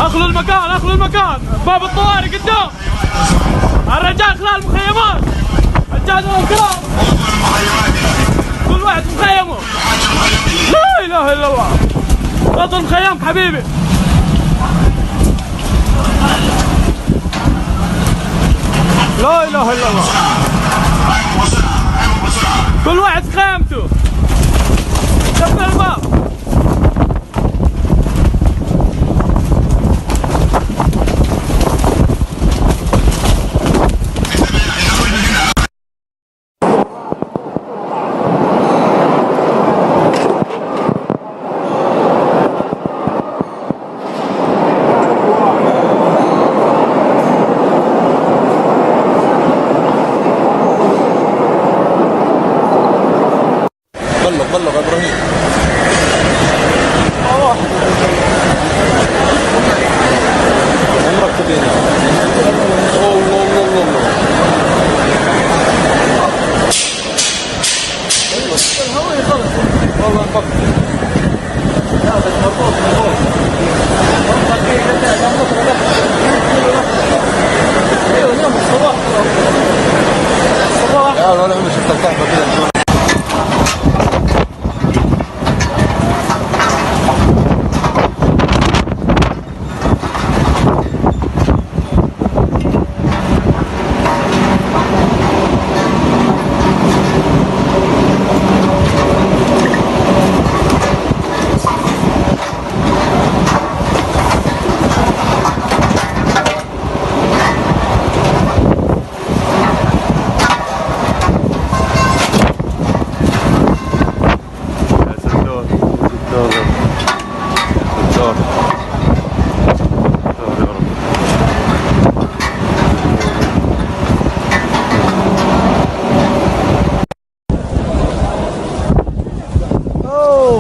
اخلوا المكان، اخلوا المكان، باب الطوارئ قدام. الرجال خلال المخيمات. الجادة الكرام كل واحد في مخيمه. لا اله الا الله. بطل مخيمك حبيبي. لا اله الا الله. كل واحد في خيمته. قفل الباب. بلغ ابراهيم. عمرك تبيني. والله نفكر. لا بس مربوط ايوه اليوم الصباح. يا ولا عمري شفت الكعبه كذا.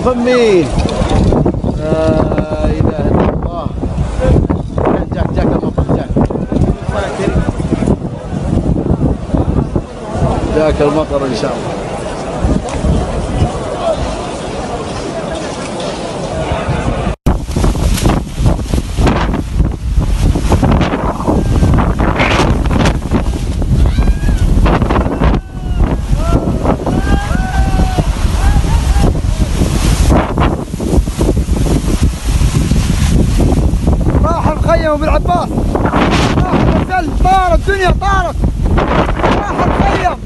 فمي لا اله الا الله. جاك المطر جاك المطر ان شاء الله. بالعباس راح الرجال. طارت الدنيا طارت. راح الخيم.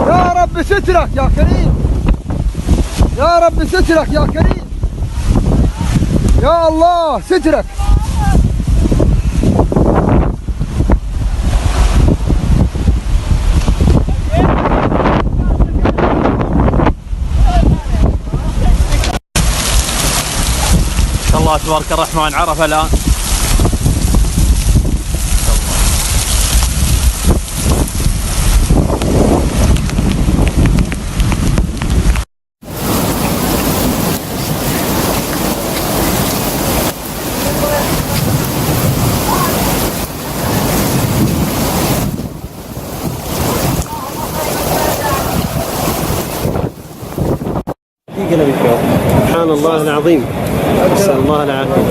يا رب سترك يا كريم. يا رب سترك يا كريم. يا الله سترك. الله تبارك الرحمن عرف الآن. سبحان الله العظيم. نسأل الله العافية.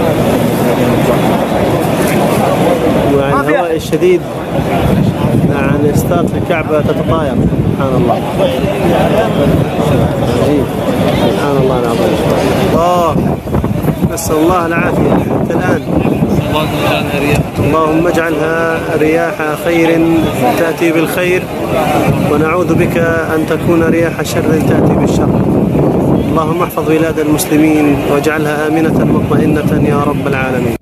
مع الهواء الشديد مع الإسطات في الكعبة تتطاير. سبحان الله. عجيب. سبحان الله العظيم. نسأل الله العافية حتى الآن. اللهم اجعلها رياح خير تأتي بالخير، ونعوذ بك أن تكون رياح شر تأتي بالشر. اللهم احفظ بلاد المسلمين واجعلها آمنة مطمئنة يا رب العالمين.